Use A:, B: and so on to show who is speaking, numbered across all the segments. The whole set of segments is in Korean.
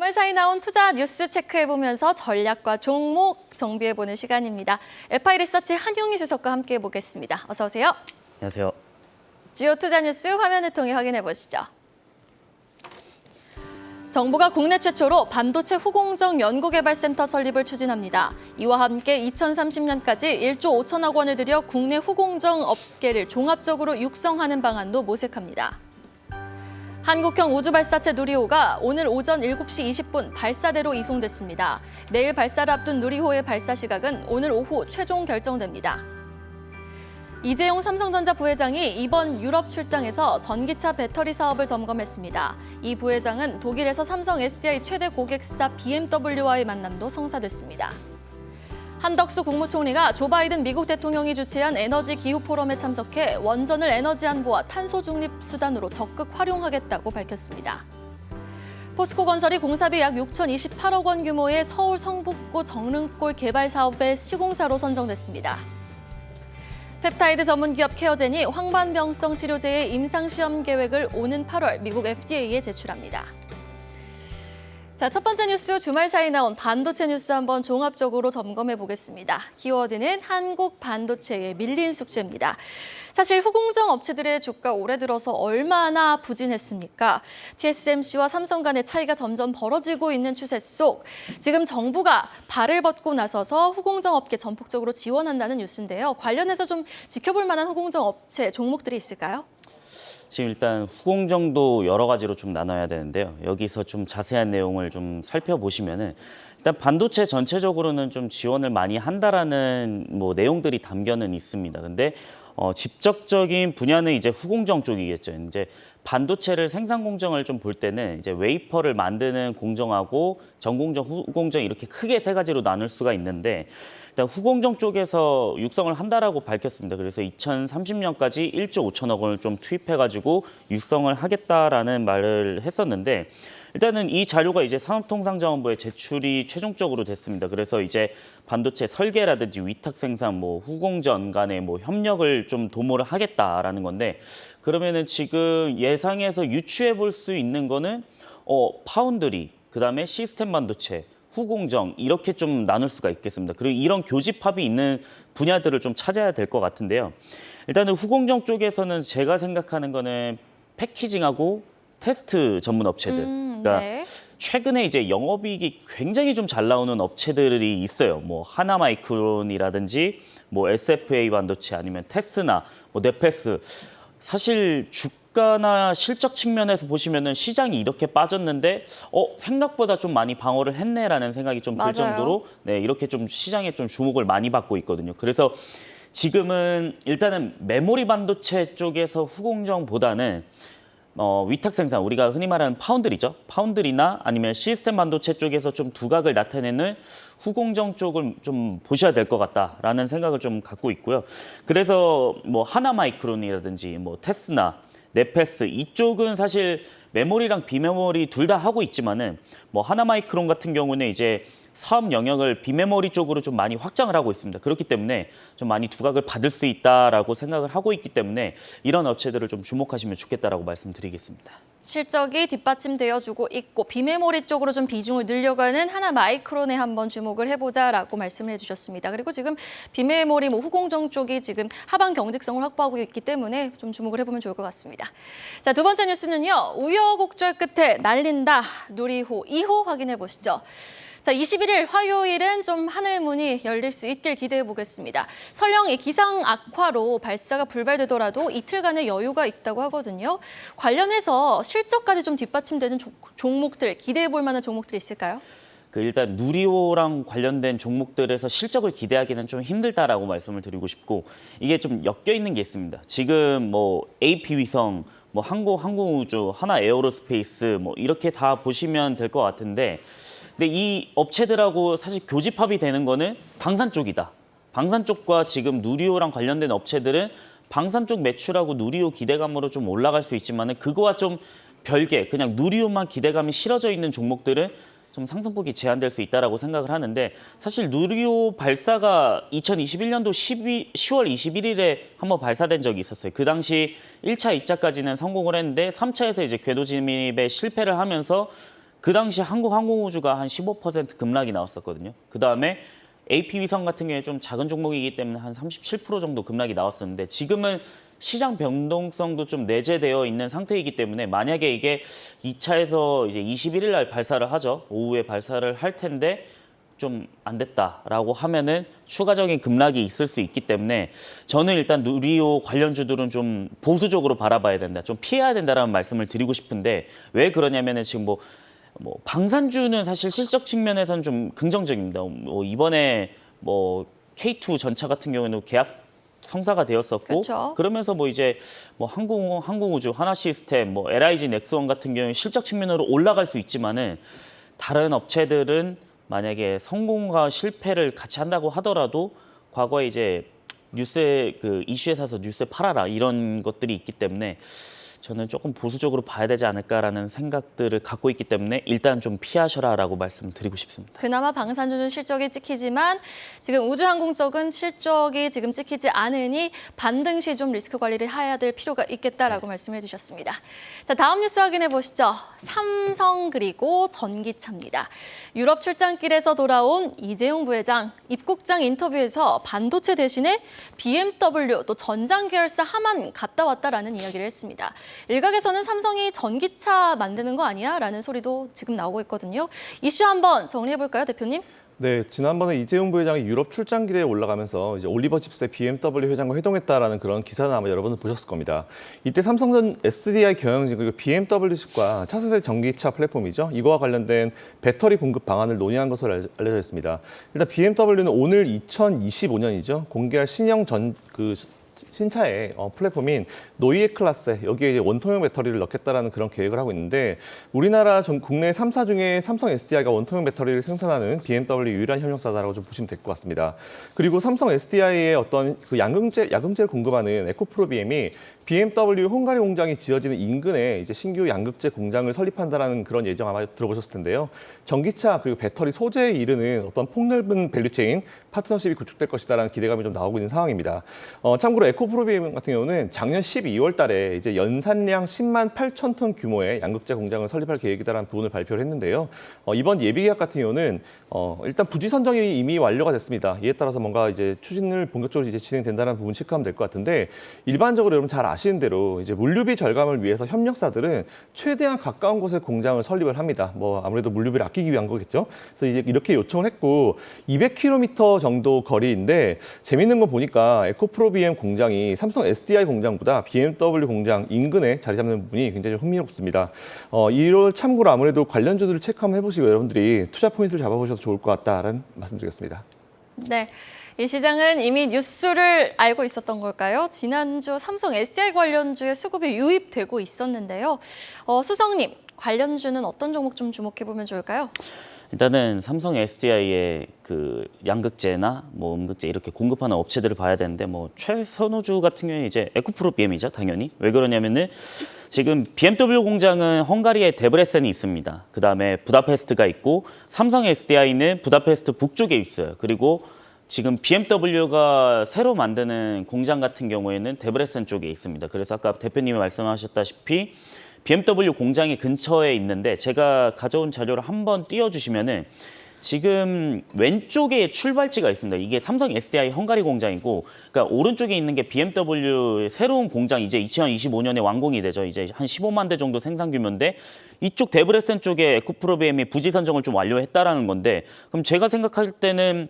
A: 주말 사이 나온 투자 뉴스 체크해보면서 전략과 종목 정비해보는 시간입니다. 에파이리서치 한용희 수석과 함께 해보겠습니다. 어서 오세요.
B: 안녕하세요.
A: 주요 투자 뉴스 화면을 통해 확인해보시죠. 정부가 국내 최초로 반도체 후공정 연구개발센터 설립을 추진합니다. 이와 함께 2030년까지 1조 5천억 원을 들여 국내 후공정 업계를 종합적으로 육성하는 방안도 모색합니다. 한국형 우주발사체 누리호가 오늘 오전 7시 20분 발사대로 이송됐습니다. 내일 발사를 앞둔 누리호의 발사 시각은 오늘 오후 최종 결정됩니다. 이재용 삼성전자 부회장이 이번 유럽 출장에서 전기차 배터리 사업을 점검했습니다. 이 부회장은 독일에서 삼성 SDI 최대 고객사 BMW와의 만남도 성사됐습니다. 한덕수 국무총리가 조 바이든 미국 대통령이 주최한 에너지 기후 포럼에 참석해 원전을 에너지 안보와 탄소 중립 수단으로 적극 활용하겠다고 밝혔습니다. 포스코건설이 공사비 약 6,028억 원 규모의 서울 성북구 정릉골 개발 사업의 시공사로 선정됐습니다. 펩타이드 전문기업 케어젠이 황반병성 치료제의 임상시험 계획을 오는 8월 미국 FDA에 제출합니다. 자, 첫 번째 뉴스 주말 사이 나온 반도체 뉴스 한번 종합적으로 점검해 보겠습니다. 키워드는 한국 반도체의 밀린 숙제입니다. 사실 후공정 업체들의 주가 올해 들어서 얼마나 부진했습니까? TSMC와 삼성 간의 차이가 점점 벌어지고 있는 추세 속 지금 정부가 발을 벗고 나서서 후공정 업계 전폭적으로 지원한다는 뉴스인데요. 관련해서 좀 지켜볼 만한 후공정 업체 종목들이 있을까요?
B: 지금 일단 후공정도 여러 가지로 좀 나눠야 되는데요. 여기서 좀 자세한 내용을 좀 살펴보시면은 일단 반도체 전체적으로는 좀 지원을 많이 한다라는 내용들이 담겨는 있습니다. 근데 직접적인 분야는 이제 후공정 쪽이겠죠. 이제 반도체를 생산 공정을 좀 볼 때는 이제 웨이퍼를 만드는 공정하고 전공정, 후공정 이렇게 크게 세 가지로 나눌 수가 있는데 일단 후공정 쪽에서 육성을 한다라고 밝혔습니다. 그래서 2030년까지 1조 5천억 원을 좀 투입해가지고 육성을 하겠다라는 말을 했었는데 일단은 이 자료가 이제 산업통상자원부에 제출이 최종적으로 됐습니다. 그래서 이제 반도체 설계라든지 위탁 생산, 후공정 간의 협력을 좀 도모를 하겠다라는 건데 그러면은 지금 예상해서 유추해 볼 수 있는 거는 파운드리, 그다음에 시스템 반도체, 후공정 이렇게 좀 나눌 수가 있겠습니다. 그리고 이런 교집합이 있는 분야들을 좀 찾아야 될 것 같은데요. 일단은 후공정 쪽에서는 제가 생각하는 거는 패키징하고 테스트 전문 업체들. 그러니까
A: 네.
B: 최근에 이제 영업이익이 굉장히 좀 잘 나오는 업체들이 있어요. 하나마이크론이라든지 SFA 반도체 아니면 테스나 네페스. 사실 주가나 실적 측면에서 보시면은 시장이 이렇게 빠졌는데 생각보다 좀 많이 방어를 했네라는 생각이 좀 들 정도로 이렇게 좀 시장에 좀 주목을 많이 받고 있거든요. 그래서 지금은 일단은 메모리 반도체 쪽에서 후공정보다는 위탁 생산, 우리가 흔히 말하는 파운드리죠. 파운드리나 아니면 시스템 반도체 쪽에서 좀 두각을 나타내는 후공정 쪽을 좀 보셔야 될 것 같다라는 생각을 좀 갖고 있고요. 그래서 하나마이크론이라든지 테스나, 네페스 이쪽은 사실 메모리랑 비메모리 둘 다 하고 있지만은 하나마이크론 같은 경우는 이제 사업 영역을 비메모리 쪽으로 좀 많이 확장을 하고 있습니다. 그렇기 때문에 좀 많이 두각을 받을 수 있다라고 생각을 하고 있기 때문에 이런 업체들을 좀 주목하시면 좋겠다라고 말씀드리겠습니다.
A: 실적이 뒷받침되어주고 있고 비메모리 쪽으로 좀 비중을 늘려가는 하나마이크론에 한번 주목을 해보자라고 말씀을 해주셨습니다. 그리고 지금 비메모리 후공정 쪽이 지금 하방 경직성을 확보하고 있기 때문에 좀 주목을 해보면 좋을 것 같습니다. 자, 두 번째 뉴스는요. 우여곡절 끝에 날린다 누리호 2호 확인해 보시죠. 자, 21일 화요일은 좀 하늘문이 열릴 수 있길 기대해 보겠습니다. 설령 이 기상 악화로 발사가 불발되더라도 이틀간의 여유가 있다고 하거든요. 관련해서 실적까지 좀 뒷받침되는 종목들, 기대해 볼 만한 종목들이 있을까요?
B: 일단 누리호랑 관련된 종목들에서 실적을 기대하기는 좀 힘들다라고 말씀을 드리고 싶고 이게 좀 엮여 있는 게 있습니다. 지금 AP위성, 항공우주, 하나에어로스페이스 이렇게 다 보시면 될 것 같은데 근데 이 업체들하고 사실 교집합이 되는 거는 방산 쪽이다. 방산 쪽과 지금 누리호랑 관련된 업체들은 방산 쪽 매출하고 누리호 기대감으로 좀 올라갈 수 있지만은 그거와 좀 별개, 그냥 누리호만 기대감이 실어져 있는 종목들은 좀 상승폭이 제한될 수 있다라고 생각을 하는데 사실 누리호 발사가 2021년도 10월 21일에 한번 발사된 적이 있었어요. 그 당시 1차, 2차까지는 성공을 했는데 3차에서 이제 궤도 진입에 실패를 하면서 그 당시 한국항공우주가 한 15% 급락이 나왔었거든요. 그 다음에 AP위성 같은 경우에 좀 작은 종목이기 때문에 한 37% 정도 급락이 나왔었는데 지금은 시장 변동성도 좀 내재되어 있는 상태이기 때문에 만약에 이게 2차에서 이제 21일 날 발사를 하죠. 오후에 발사를 할 텐데 좀 안 됐다라고 하면은 추가적인 급락이 있을 수 있기 때문에 저는 일단 누리호 관련주들은 좀 보수적으로 바라봐야 된다. 좀 피해야 된다라는 말씀을 드리고 싶은데 왜 그러냐면은 지금 뭐 방산주는 사실 실적 측면에서는 좀 긍정적입니다. 뭐 이번에 뭐 K2 전차 같은 경우에는 계약 성사가 되었었고
A: 그쵸.
B: 그러면서 뭐 이제 뭐 항공우주, 하나시스템, 뭐 LIG 넥스원 같은 경우에 실적 측면으로 올라갈 수 있지만은 다른 업체들은 만약에 성공과 실패를 같이 한다고 하더라도 과거에 이제 뉴스에 그 이슈에 사서 뉴스에 팔아라 이런 것들이 있기 때문에 저는 조금 보수적으로 봐야 되지 않을까라는 생각들을 갖고 있기 때문에 일단 좀 피하셔라라고 말씀드리고 싶습니다.
A: 그나마 방산주는 실적이 찍히지만 지금 우주항공 쪽은 실적이 지금 찍히지 않으니 반등 시 좀 리스크 관리를 해야 될 필요가 있겠다라고 말씀해 주셨습니다. 자, 다음 뉴스 확인해 보시죠. 삼성 그리고 전기차입니다. 유럽 출장길에서 돌아온 이재용 부회장, 입국장 인터뷰에서 반도체 대신에 BMW 또 전장 계열사 하만 갔다 왔다라는 이야기를 했습니다. 일각에서는 삼성이 전기차 만드는 거 아니야? 라는 소리도 지금 나오고 있거든요. 이슈 한번 정리해볼까요, 대표님?
C: 네, 지난번에 이재용 부회장이 유럽 출장길에 올라가면서 이제 올리버 집스의 BMW 회장과 회동했다라는 그런 기사는 아마 여러분들 보셨을 겁니다. 이때 삼성전 SDI 경영진 그리고 BMW 측과 차세대 전기차 플랫폼이죠. 이거와 관련된 배터리 공급 방안을 논의한 것으로 알려져 있습니다. 일단 BMW는 오늘 2025년이죠. 공개할 신형 신차의 플랫폼인 노이에 클래스 여기에 이제 원통형 배터리를 넣겠다라는 그런 계획을 하고 있는데 우리나라 국내 3사 중에 삼성 SDI가 원통형 배터리를 생산하는 BMW 유일한 협력사다라고 좀 보시면 될 것 같습니다. 그리고 삼성 SDI의 어떤 그 양극재를 공급하는 에코프로비엠이 BMW 헝가리 공장이 지어지는 인근에 이제 신규 양극재 공장을 설립한다라는 그런 예정 아마 들어보셨을 텐데요. 전기차 그리고 배터리 소재에 이르는 어떤 폭넓은 밸류체인 파트너십이 구축될 것이다라는 기대감이 좀 나오고 있는 상황입니다. 참고로 에코프로비엠 같은 경우는 작년 12월 달에 이제 연산량 10만 8천 톤 규모의 양극재 공장을 설립할 계획이다라는 부분을 발표를 했는데요. 이번 예비 계약 같은 경우는 일단 부지 선정이 이미 완료가 됐습니다. 이에 따라서 뭔가 이제 추진을 본격적으로 이제 진행된다는 부분 체크하면 될 것 같은데 일반적으로 여러분 잘 아시는 대로 이제 물류비 절감을 위해서 협력사들은 최대한 가까운 곳에 공장을 설립을 합니다. 뭐 아무래도 물류비를 아끼기 위한 거겠죠. 그래서 이제 이렇게 요청을 했고 200km 정도 거리인데 재밌는 거 보니까 에코프로비엠 공장이 삼성 SDI 공장보다 BMW 공장 인근에 자리 잡는 부분이 굉장히 흥미롭습니다. 이를 참고로 아무래도 관련주들을 체크 한번 해보시고 여러분들이 투자 포인트를 잡아보셔도 좋을 것 같다라는 말씀드리겠습니다.
A: 네. 이 시장은 이미 뉴스를 알고 있었던 걸까요? 지난주 삼성 SDI 관련주에 수급이 유입되고 있었는데요. 수성님, 관련주는 어떤 종목 좀 주목해보면 좋을까요?
B: 일단은 삼성 SDI의 그 양극재나 뭐 음극재 이렇게 공급하는 업체들을 봐야 되는데 뭐 최선호주 같은 경우에 이제 에코프로비엠이죠, 당연히. 왜 그러냐면은 지금 BMW 공장은 헝가리의 데브레센이 있습니다. 그 다음에 부다페스트가 있고 삼성 SDI는 부다페스트 북쪽에 있어요. 그리고 지금 BMW가 새로 만드는 공장 같은 경우에는 데브레센 쪽에 있습니다. 그래서 아까 대표님이 말씀하셨다시피 BMW 공장이 근처에 있는데 제가 가져온 자료를 한번 띄워주시면은 지금 왼쪽에 출발지가 있습니다. 이게 삼성 SDI 헝가리 공장이고, 그러니까 오른쪽에 있는 게 BMW 새로운 공장 이제 2025년에 완공이 되죠. 이제 한 15만 대 정도 생산 규모인데 이쪽 데브레센 쪽에 에코프로비엠이 부지 선정을 좀 완료했다라는 건데, 그럼 제가 생각할 때는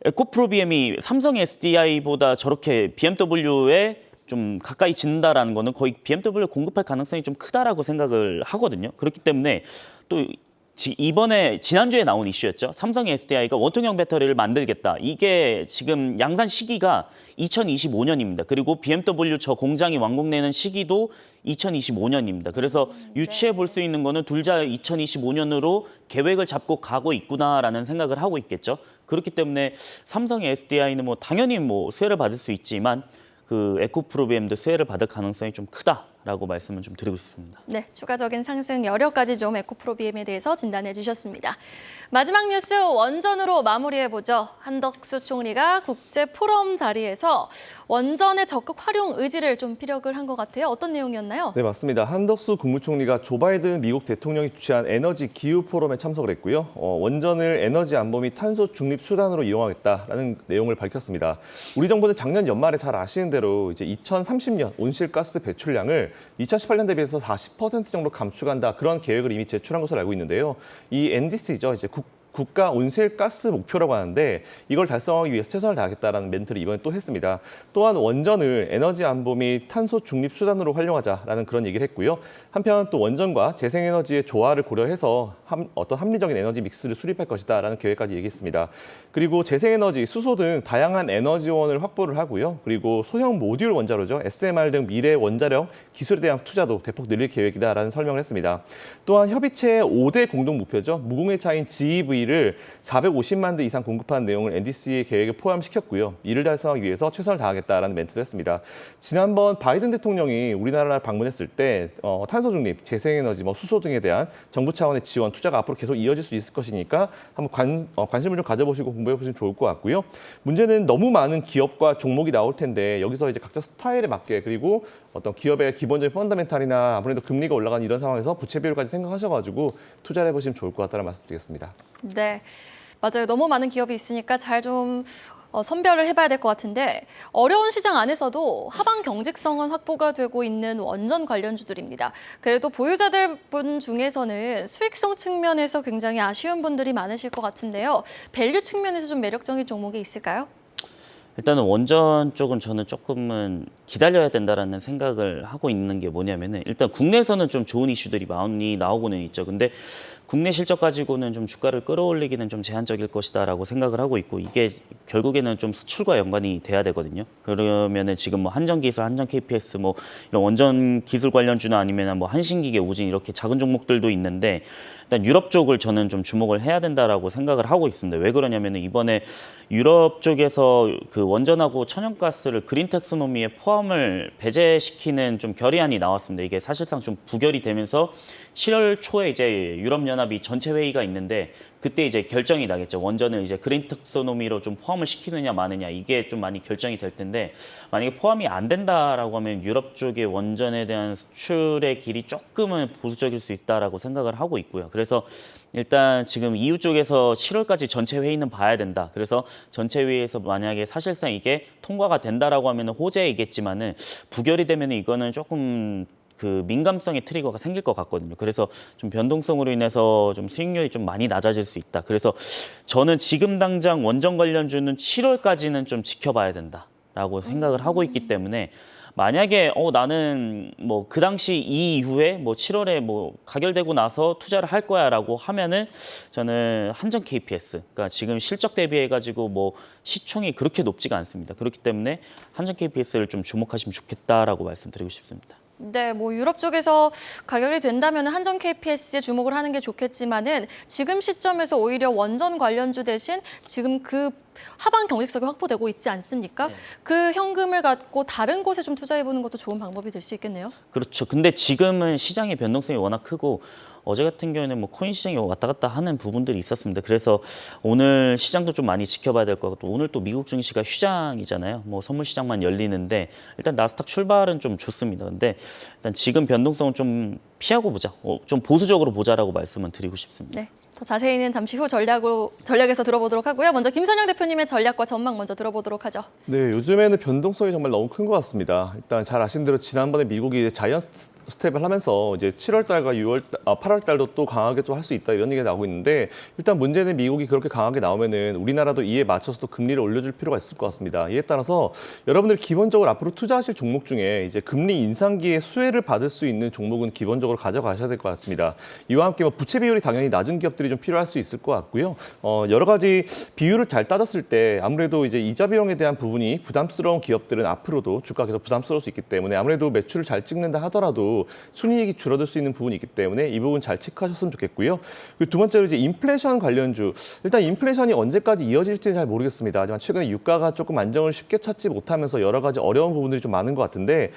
B: 에코프로비엠이 삼성 SDI보다 저렇게 BMW에 좀 가까이 짓는다라는 거는 거의 BMW 공급할 가능성이 좀 크다라고 생각을 하거든요. 그렇기 때문에 또 이번에 지난주에 나온 이슈였죠. 삼성 SDI가 원통형 배터리를 만들겠다. 이게 지금 양산 시기가 2025년입니다. 그리고 BMW 저 공장이 완공되는 시기도 2025년입니다. 그래서 유추해 볼 수 있는 거는 둘 다 2025년으로 계획을 잡고 가고 있구나라는 생각을 하고 있겠죠. 그렇기 때문에 삼성 SDI는 뭐 당연히 뭐 수혜를 받을 수 있지만 그 에코프로비엠도 수혜를 받을 가능성이 좀 크다. 된다라고 말씀을 좀 드리고 싶습니다.
A: 네, 추가적인 상승 여력까지 좀 에코프로 BM에 대해서 진단해 주셨습니다. 마지막 뉴스 원전으로 마무리해보죠. 한덕수 총리가 국제 포럼 자리에서 원전의 적극 활용 의지를 좀 피력을 한 것 같아요. 어떤 내용이었나요?
C: 네, 맞습니다. 한덕수 국무총리가 조 바이든 미국 대통령이 주최한 에너지 기후 포럼에 참석을 했고요. 원전을 에너지 안보 및 탄소 중립 수단으로 이용하겠다라는 내용을 밝혔습니다. 우리 정부는 작년 연말에 잘 아시는 대로 이제 2030년 온실가스 배출량을 2018년 대비해서 40% 정도 감축한다, 그런 계획을 이미 제출한 것으로 알고 있는데요. 이 NDC죠. 이제 국가 온실가스 목표라고 하는데 이걸 달성하기 위해서 최선을 다하겠다라는 멘트를 이번에 또 했습니다. 또한 원전을 에너지 안보 및 탄소 중립 수단으로 활용하자라는 그런 얘기를 했고요. 한편 또 원전과 재생에너지의 조화를 고려해서 어떤 합리적인 에너지 믹스를 수립할 것이다라는 계획까지 얘기했습니다. 그리고 재생에너지, 수소 등 다양한 에너지원을 확보를 하고요. 그리고 소형 모듈 원자로죠. SMR 등 미래 원자력 기술에 대한 투자도 대폭 늘릴 계획이다라는 설명을 했습니다. 또한 협의체의 5대 공동 목표죠. 무공해차인 GEV를 450만 대 이상 공급하는 내용을 NDC의 계획에 포함시켰고요. 이를 달성하기 위해서 최선을 다하겠다라는 멘트도 했습니다. 지난번 바이든 대통령이 우리나라를 방문했을 때 탄소 중립, 재생에너지, 수소 등에 대한 정부 차원의 지원, 투자가 앞으로 계속 이어질 수 있을 것이니까 한번 관심을 좀 가져보시고 공부해 보시면 좋을 것 같고요. 문제는 너무 많은 기업과 종목이 나올 텐데 여기서 이제 각자 스타일에 맞게, 그리고 어떤 기업의 기본적인 펀더멘탈이나 아무래도 금리가 올라가는 이런 상황에서 부채 비율까지 생각하셔가지고 투자를 해보시면 좋을 것 같다는 말씀드리겠습니다.
A: 네, 맞아요. 너무 많은 기업이 있으니까 잘 좀 선별을 해봐야 될 것 같은데 어려운 시장 안에서도 하방 경직성은 확보가 되고 있는 원전 관련주들입니다. 그래도 보유자들 분 중에서는 수익성 측면에서 굉장히 아쉬운 분들이 많으실 것 같은데요. 밸류 측면에서 좀 매력적인 종목이 있을까요?
B: 일단은 원전 쪽은 저는 조금은 기다려야 된다라는 생각을 하고 있는 게 뭐냐면은, 일단 국내에서는 좀 좋은 이슈들이 많이 나오고는 있죠. 근데 국내 실적 가지고는 좀 주가를 끌어올리기는 좀 제한적일 것이다라고 생각을 하고 있고, 이게 결국에는 좀 수출과 연관이 돼야 되거든요. 그러면은 지금 뭐 한전기술, 한전 KPS 뭐 이런 원전 기술 관련주나 아니면 뭐 한신기계, 우진 이렇게 작은 종목들도 있는데, 일단 유럽 쪽을 저는 좀 주목을 해야 된다라고 생각을 하고 있습니다. 왜 그러냐면은 이번에 유럽 쪽에서 그 원전하고 천연가스를 그린 텍소노미에 포함을 배제시키는 좀 결의안이 나왔습니다. 이게 사실상 좀 부결이 되면서 7월 초에 이제 유럽연합이 전체 회의가 있는데 그때 이제 결정이 나겠죠. 원전을 이제 그린 텍소노미로 좀 포함을 시키느냐 마느냐, 이게 좀 많이 결정이 될 텐데, 만약에 포함이 안 된다라고 하면 유럽 쪽의 원전에 대한 수출의 길이 조금은 보수적일 수 있다라고 생각을 하고 있고요. 그래서 일단 지금 EU 쪽에서 7월까지 전체 회의는 봐야 된다. 그래서 전체 회의에서 만약에 사실상 이게 통과가 된다라고 하면 호재이겠지만은 부결이 되면 이거는 조금 그 민감성의 트리거가 생길 것 같거든요. 그래서 좀 변동성으로 인해서 좀 수익률이 좀 많이 낮아질 수 있다. 그래서 저는 지금 당장 원전 관련주는 7월까지는 좀 지켜봐야 된다라고 생각을 하고 있기 때문에, 만약에 나는 뭐 그 당시 이 이후에 뭐 7월에 뭐 가결되고 나서 투자를 할 거야라고 하면은 저는 한전 KPS, 그러니까 지금 실적 대비해 가지고 뭐 시총이 그렇게 높지가 않습니다. 그렇기 때문에 한전 KPS를 좀 주목하시면 좋겠다라고 말씀드리고 싶습니다.
A: 네, 뭐 유럽 쪽에서 가결이 된다면 한전 KPS에 주목을 하는 게 좋겠지만은 지금 시점에서 오히려 원전 관련주 대신 지금 그 하방 경직성이 확보되고 있지 않습니까?
B: 네.
A: 그 현금을 갖고 다른 곳에 좀 투자해보는 것도 좋은 방법이 될 수 있겠네요.
B: 그렇죠. 근데 지금은 시장의 변동성이 워낙 크고 어제 같은 경우에는 뭐 코인 시장이 왔다 갔다 하는 부분들이 있었습니다. 그래서 오늘 시장도 좀 많이 지켜봐야 될 것 같고, 오늘 또 미국 증시가 휴장이잖아요. 뭐 선물 시장만 열리는데 일단 나스닥 출발은 좀 좋습니다. 근데 일단 지금 변동성은 좀 피하고 보자. 좀 보수적으로 보자라고 말씀은 드리고 싶습니다.
A: 네. 더 자세히는 잠시 후 전략에서 들어보도록 하고요. 먼저 김선영 대표님의 전략과 전망 먼저 들어보도록 하죠.
C: 네, 요즘에는 변동성이 정말 너무 큰 것 같습니다. 일단 잘 아신 대로 지난번에 미국이 이제 자이언트 스텝을 하면서 이제 7월 달과 8월 달도 또 강하게 또 할 수 있다, 이런 얘기가 나오고 있는데, 일단 문제는 미국이 그렇게 강하게 나오면은 우리나라도 이에 맞춰서 또 금리를 올려줄 필요가 있을 것 같습니다. 이에 따라서 여러분들이 기본적으로 앞으로 투자하실 종목 중에 이제 금리 인상기에 수혜를 받을 수 있는 종목은 기본적으로 가져가셔야 될 것 같습니다. 이와 함께 뭐 부채 비율이 당연히 낮은 기업들이 좀 필요할 수 있을 것 같고요. 여러 가지 비율을 잘 따졌을 때 아무래도 이제 이자 비용에 대한 부분이 부담스러운 기업들은 앞으로도 주가가 계속 부담스러울 수 있기 때문에 아무래도 매출을 잘 찍는다 하더라도 하더라도 순이익이 줄어들 수 있는 부분이 있기 때문에 이 부분 잘 체크하셨으면 좋겠고요. 그리고 두 번째로 이제 인플레이션 관련주. 일단 인플레이션이 언제까지 이어질지는 잘 모르겠습니다. 하지만 최근에 유가가 조금 안정을 쉽게 찾지 못하면서 여러 가지 어려운 부분들이 좀 많은 것 같은데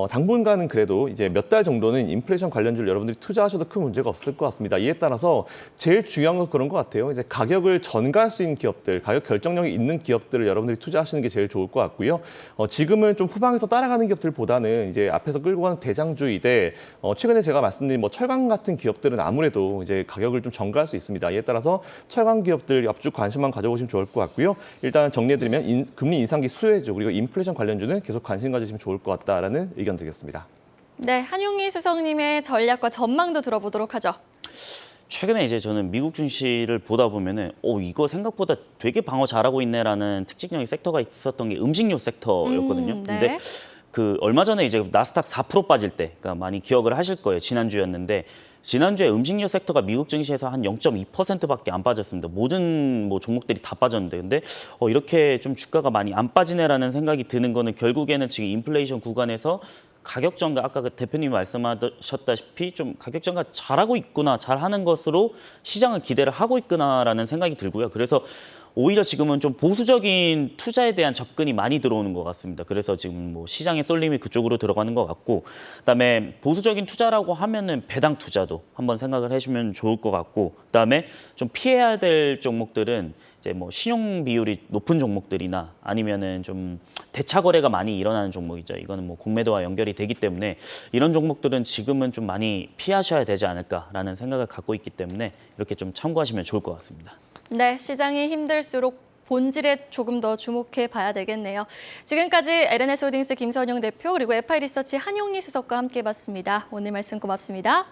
C: 당분간은 그래도 이제 몇 달 정도는 인플레이션 관련주를 여러분들이 투자하셔도 큰 문제가 없을 것 같습니다. 이에 따라서 제일 중요한 건 그런 것 같아요. 이제 가격을 전가할 수 있는 기업들, 가격 결정력이 있는 기업들을 여러분들이 투자하시는 게 제일 좋을 것 같고요. 지금은 좀 후방에서 따라가는 기업들보다는 이제 앞에서 끌고 가는 대장주이되 최근에 제가 말씀드린 뭐 철강 같은 기업들은 아무래도 이제 가격을 좀 전가할 수 있습니다. 이에 따라서 철강 기업들 앞쪽 관심만 가져보시면 좋을 것 같고요. 일단 정리해드리면 금리 인상기 수혜주 그리고 인플레이션 관련주는 계속 관심 가지시면 좋을 것 같다라는 의견 드리겠습니다.
A: 네, 한용희 수석님의 전략과 전망도 들어보도록 하죠.
B: 최근에 이제 저는 미국 증시를 보다 보면은 이거 생각보다 되게 방어 잘하고 있네라는 특징적인 섹터가 있었던 게 음식료 섹터였거든요.
A: 네.
B: 근데 그 얼마 전에 이제 나스닥 4% 빠질 때, 그러니까 많이 기억을 하실 거예요. 지난주였는데 지난주에 음식료 섹터가 미국 증시에서 한 0.2%밖에 안 빠졌습니다. 모든 뭐 종목들이 다 빠졌는데, 근데 이렇게 좀 주가가 많이 안 빠지네라는 생각이 드는 거는 결국에는 지금 인플레이션 구간에서 가격 전가, 아까 그 대표님이 말씀하셨다시피 좀 가격 전가 잘하고 있구나, 잘하는 것으로 시장을 기대를 하고 있구나라는 생각이 들고요. 그래서 오히려 지금은 좀 보수적인 투자에 대한 접근이 많이 들어오는 것 같습니다. 그래서 지금 뭐 시장의 쏠림이 그쪽으로 들어가는 것 같고, 그다음에 보수적인 투자라고 하면은 배당 투자도 한번 생각을 해주면 좋을 것 같고, 그다음에 좀 피해야 될 종목들은 이제 뭐 신용 비율이 높은 종목들이나 아니면은 좀 대차 거래가 많이 일어나는 종목이죠. 이거는 뭐 공매도와 연결이 되기 때문에 이런 종목들은 지금은 좀 많이 피하셔야 되지 않을까라는 생각을 갖고 있기 때문에 이렇게 좀 참고하시면 좋을 것 같습니다.
A: 네, 시장이 힘들수록 본질에 조금 더 주목해 봐야 되겠네요. 지금까지 LNS홀딩스 김선영 대표 그리고 FI리서치 한용희 수석과 함께 봤습니다. 오늘 말씀 고맙습니다.